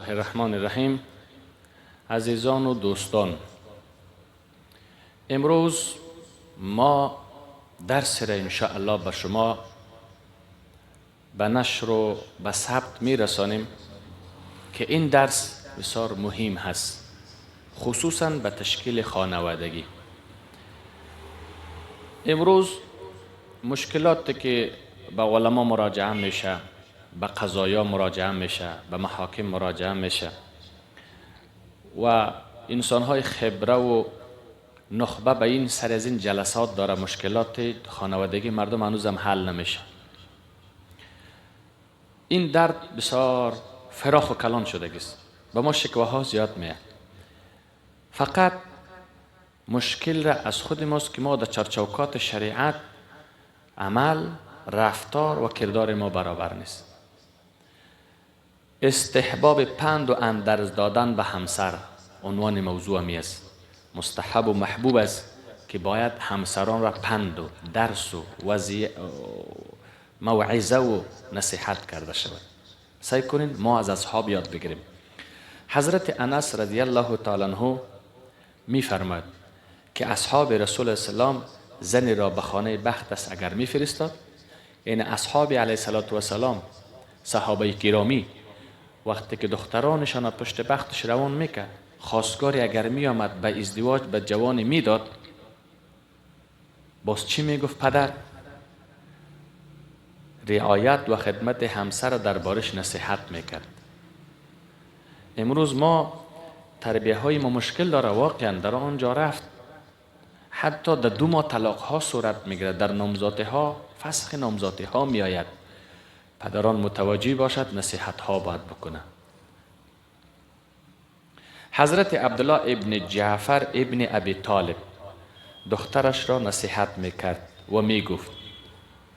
الله الرحمن الرحیم. عزیزان و دوستان، امروز ما درس را انشاءالله به شما به نشر و به ثبت می رسانیم که این درس بسیار مهم هست، خصوصا به تشکیل خانوادگی. امروز مشکلاتی که به علما مراجعه میشه، به قضایا مراجعه میشه، به محاکم مراجعه میشه و انسان‌های خبره و نخبه به این سر از این جلسات داره، مشکلات خانوادگی مردم هنوز هم حل نمیشه. این درد بسیار فراخ و کلان شده است، به ما شکوه ها زیاد میاد. فقط مشکل را از خود ماست که ما در چارچوکات شریعت عمل، رفتار و کردار ما برابر نیست. استحباب پند و اندرز دادن به همسر عنوان موضوع می است. مستحب و محبوب است که باید همسران را پند و درس و موعظه و نصیحت کرده شود. سعی کنین ما از اصحاب یاد بگیریم. حضرت انس رضی الله تعالی عنه می فرماید که اصحاب رسول اسلام زنی را به خانه بختش اگر می فرستاد، یعنی اصحاب علیه السلام صحابه کرامی وقتی که دخترانشان پشت بختش روان میکرد، خواستگاری اگر می آمد به ازدواج به جوانی میداد، باز چی میگفت پدر؟ رعایت و خدمت همسر در بارش نصیحت میکرد. امروز ما تربیه های ما مشکل داره، واقعا در آنجا رفت حتی در 2 ماه طلاق ها صورت میگیره، در نامزادی ها فسخ نامزادی ها میآید. پدران متوجه باشد، نصیحت ها باید بکنه. حضرت عبدالله ابن جعفر ابن ابی طالب دخترش را نصیحت میکرد و میگفت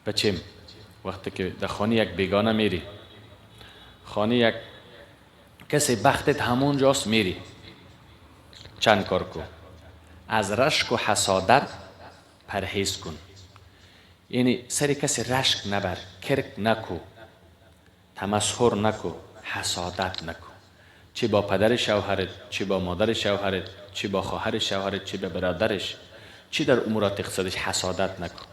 بچیم، وقتی که در خانه یک بیگانه میری، خانه یک کسی بختت همون جاست، میری چند کار کن، از رشک و حسادت پرهیز کن. یعنی سری کسی رشک نبر، کرک نکو، تمسخر نکو، حسادت نکو، چه با پدر شوهرت، چه با مادر شوهرت، چه با خواهر شوهرت، چه با برادرش، چه در امورات اقتصادیش حسادت نکو.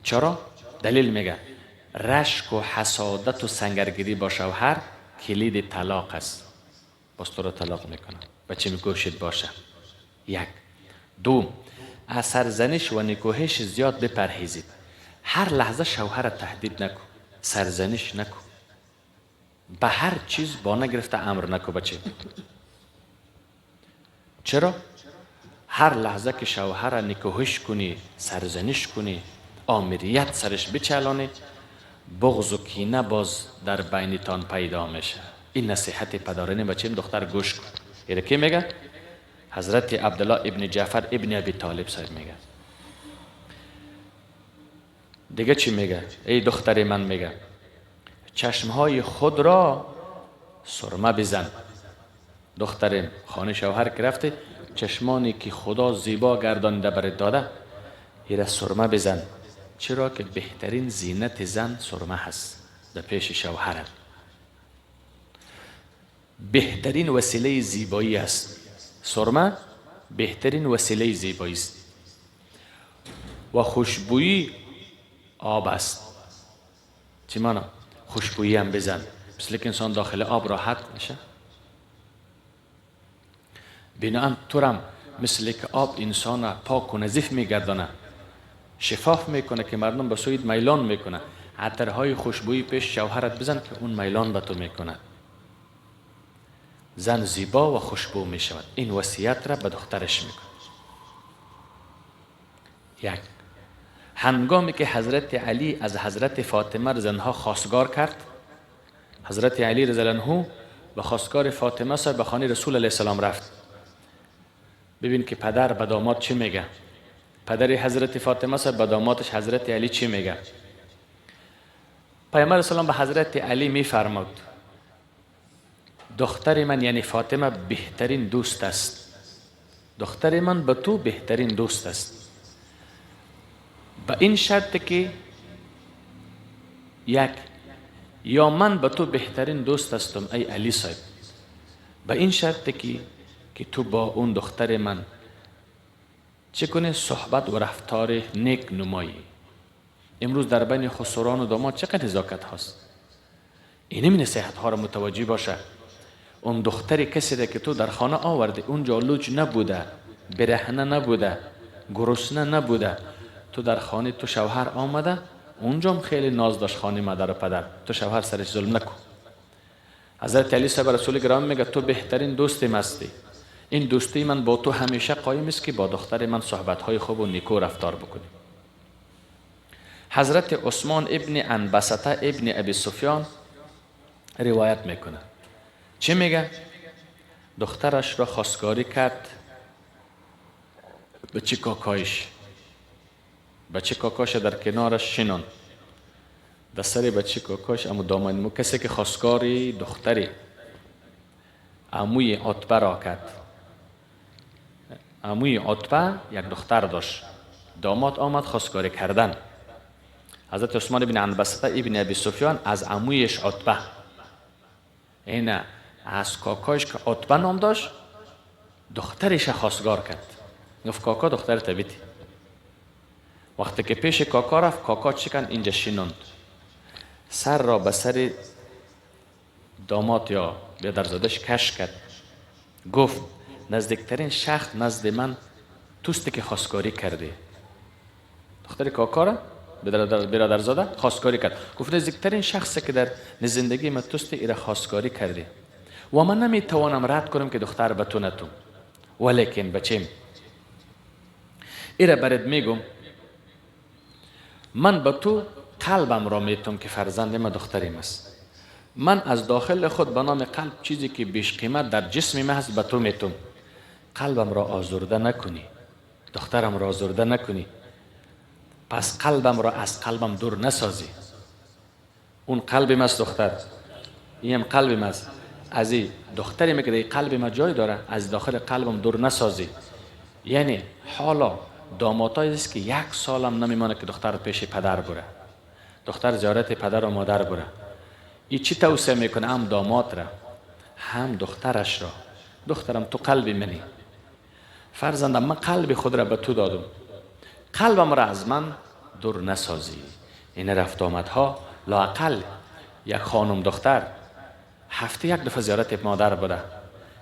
چرا؟ دلیل میگه رشک و حسادت و سنگرگیری با شوهر کلید طلاق است. باز تو را طلاق میکنه. بچه میگوشید باشه. 1. 2. از سرزنش و نکوهش زیاد بپرهیزید. هر لحظه شوهر تهدید نکو، سرزنش نکو، به هر چیز با نگرفته امر نکو بچه. چرا؟ هر لحظه که شوهر نکوهش کنی، سرزنش کنی، آمریت سرش بچلانی، بغض و کینه باز در بینتان پیدا میشه. این نصیحت پدرانه بچیم دختر گوش کن. ایره کی میگه؟ حضرت عبدالله ابن جعفر ابن ابی طالب صاحب میگه. دیگه چی میگه؟ ای دختر من، میگه چشمهای خود را سرمه بزن. دخترم خانه شوهر که رفته، چشمانی که خدا زیبا گردانده برات داده، ایره سرمه بزن. چرا که بهترین زینت زن سرمه هست در پیش شوهر. بهترین وسیله زیبایی است سرمه، بهترین وسیله زیبایی است. و خوشبویی آب است. چی مانا؟ خوشبویی هم بزن، مثل که انسان داخل آب راحت میشه. بنابراین تورم مثل که آب انسان پاک و نظیف میگردانه، شفاف میکنه که مردم به سویت میلان میکنه. عطرهای خوشبویی پیش شوهرت بزن که اون میلان به تو میکنه. زن زیبا و خوشبو میشود. این وصیت را به دخترش میکنه. 1. هنگامی که حضرت علی از حضرت فاطمه زنها خواستگار کرد، حضرت علی رضی الله عنه به خواستگار فاطمه صاحب به خانه رسول علیه السلام رفت. ببین که پدر به داماد چی میگه. پدر حضرت فاطمه صاحب به دامادش حضرت علی چی میگه؟ پیامبر اسلام به حضرت علی میفرمود دختر من یعنی فاطمه بهترین دوست است. دختر من به تو بهترین دوست است، به این شرط که 1. یا من به تو بهترین دوست هستم ای علی صاحب، به این شرط که تو با اون دختر من چه کنی صحبت و رفتار نیک نمایی. امروز در بین خسران و داماد چقدر نزاکت هست. این نصیحت ها را متوجه باشه. اون دختری کسی را که تو در خانه آورده اونجا لوچ نبوده، برهنه نبوده، گرسنه نبوده، تو در خانه تو شوهر آمده اونجا هم خیلی ناز داشت خانه مادر و پدر، تو شوهر سرش ظلم نکن. حضرت علی صاحب رسول گرامی میگه تو بهترین دوستم هستی، این دوستی من با تو همیشه قایم است که با دختر من صحبت های خوب و نیکو رفتار بکنی. حضرت عثمان ابن عنبسطه ابن ابی سفیان روایت میکنه. چه میگه؟ دخترش را خواستگاری کرد بچه کاکایش، بچه کاکاش در کنارش شنون، در سر بچه کاکاش امو دامن کسی که خواستگاری دختری عموی عتبه را کرد. عموی عتبه یک دختر داشت، داماد آمد خواستگاری کردن. حضرت عثمان ابن عنبسطه ابن ابی سفیان از عمویش عتبه، این از کاکاش که عتبه نام داشت دخترش خواستگار کرد. گفت کاکا دختر تبیتی. وقتی که پیش کاکا رفت، کاکا چکن اینجا شنوند، سر را به سر داماد یا بیادرزادش کش کرد. گفت نزدیکترین شخص نزد من توستی که خواستگاری کرده. دختر کاکا را برادرزاده خواستگاری کرد. گفت نزدیکترین شخصی که در زندگی من توستی ایره خواستگاری کرده و من نمیتوانم رد کنم که دختر به تو نتون، ولیکن بچیم ایره برات میگم، من به تو قلبم را میتونم که فرزند من دختریم است. من از داخل خود به نام قلب چیزی که بیش قیمت در جسم من هست به تو میتونم. قلبم را آزرده نکنی، دخترم را آزرده نکنی، پس قلبم را از قلبم دور نسازی. اون قلبم است دختر، این قلبم است، از این دختری میگه این قلب ما جای داره، از داخل قلبم دور نسازی. یعنی حالا دامادایی است که 1 سالم نمیمانه که دختر پیش پدر بره، دختر زیارت پدر و مادر بره. این چی توصیه میکنه؟ هم داماد را هم دخترش را. دخترم تو قلب منی، فرزندم من قلب خود را به تو دادم، قلبم را از من دور نسازی. این رفت آمدها لااقل یک خانم دختر هفته 1 دفعه زیارت مادر بره،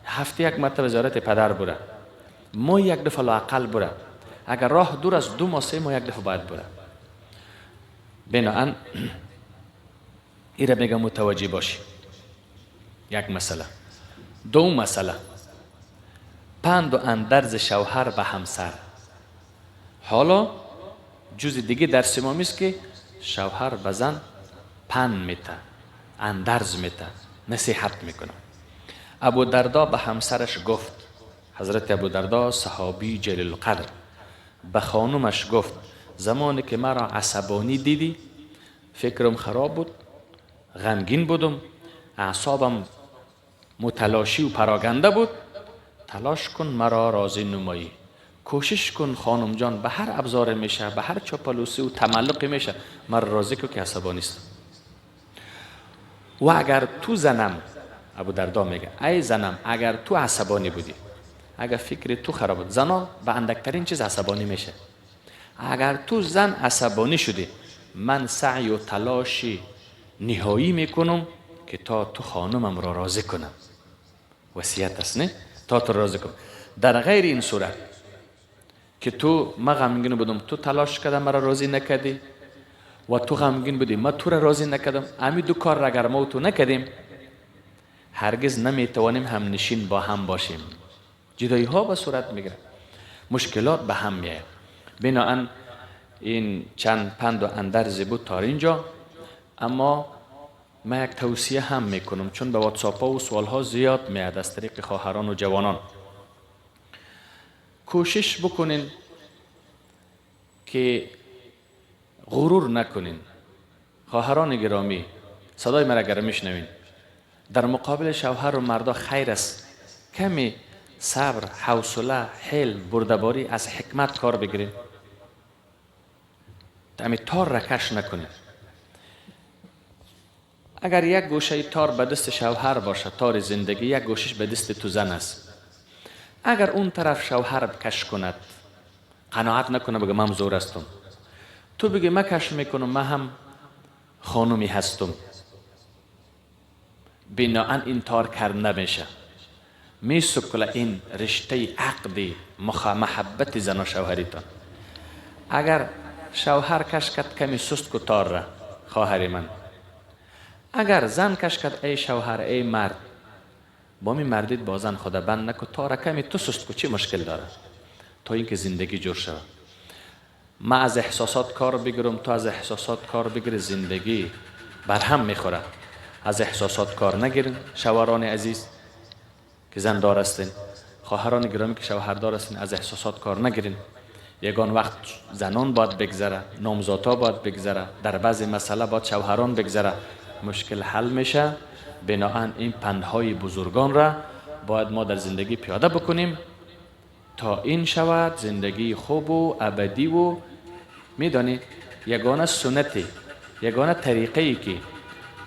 هفته 1 مرتبه زیارت پدر بره، ما 1 دفعه لااقل بره، اگر راه دور از 2 ماه 3 ماه 1 دفعه باید بره. بناهن ایره میگم متوجه باشی. یک مسئله. 2 مسئله، پند و اندرز شوهر به همسر. حالا جز دیگه درس ما میست که شوهر به زن پند میته، اندرز میته، نصیحت میکنه. ابو دردا به همسرش گفت، حضرت ابو دردا صحابی جلیل القدر به خانومش گفت زمانی که مرا عصبانی دیدی فکرم خراب بود، غمگین بودم، اعصابم متلاشی و پراگنده بود، تلاش کن مرا راضی نمایی، کوشش کن خانم جان به هر ابزار میشه، به هر چاپلوسی و تملقی میشه مرا راضی کن که عصبانی است. و اگر تو زنم، ابو دردا میگه ای زنم اگر تو عصبانی بودی، اگر فکر تو خراب بود، زنا به اندکترین چیز عصبانی میشه، اگر تو زن عصبانی شدی من سعی و تلاشی نهایی میکنم که تا تو خانمم را راضی کنم. وصیت است نه؟ تا تو راضی کنم. در غیر این صورت که تو ما غمگین بودم تو تلاش کردم مرا راضی نکردی و تو غمگین بودی ما تو را راضی نکردم، همین 2 کار را اگر ما و تو نکردیم هرگز نمیتوانیم هم نشین با هم باشیم. جدایی ها به صورت میگیره، مشکلات به هم میاد. بناهن این چند پند و اندرز بود تا اینجا. اما من یک توصیه هم میکنم، چون به واتساپ ها و سوال ها زیاد میاد از طریق خواهران و جوانان. کوشش بکنین که غرور نکنین. خواهران گرامی صدای مرا اگر میشنوین، در مقابل شوهر و مردا خیر است کمی صبر، حوصله، حلم، بردباری از حکمت کار بگیرین. تار را کش نکنین. اگر یک گوشه تار به دست شوهر باشه، تار زندگی، یک گوشش به دست تو زن است. اگر اون طرف شوهر کش کند، قناعت نکنه، بگه من زور هستم، تو بگی من کش میکنم، من هم خانومی هستم، بناهن این تار کرد نمیشه. می سکله این رشته عقد محبت زن و شوهریتان. اگر شوهر کش کرد کمی سست کو تار را، خواهر من، اگر زن کش کرد ای شوهر ای مرد، با می مردید با زن خدا بند نکو، تار کمی تو سست کو، چی مشکل داره؟ تا اینکه زندگی جور شود. من از احساسات کار بگیرم، تو از احساسات کار بگیری، زندگی بر هم میخوره. از احساسات کار نگیرین شوهران عزیز که زن دار هستین، خواهران گرامی که شوهر دار هستین، از احساسات کار نگیرین. یگان وقت زنان باید بگذره، نامزادها باید بگذره، در بعضی مسئله باید شوهران بگذره، مشکل حل میشه. بناهن این پندهای بزرگان را باید ما در زندگی پیاده بکنیم تا این شود زندگی خوب و ابدی. و میدانی یگانه سنتی، یگانه طریقه‌ای که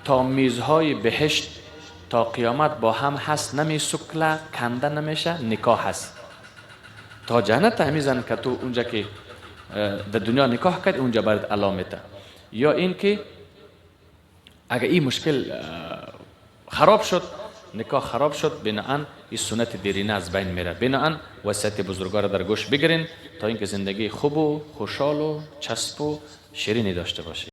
تا میزهای بهشت تا قیامت با هم هست، نمی سکله، کنده نمیشه، نکاح هست. تا جنت همیزن که تو اونجا که در دنیا نکاح کرد، اونجا برات علامته. یا این که اگر این مشکل خراب شد، نکاح خراب شد، بناهن این سنت دیرینه از بین میره. بناهن وصیت بزرگان را در گوش بگیرین تا اینکه زندگی خوب و خوشحال و چسب و شیرینی داشته باشید.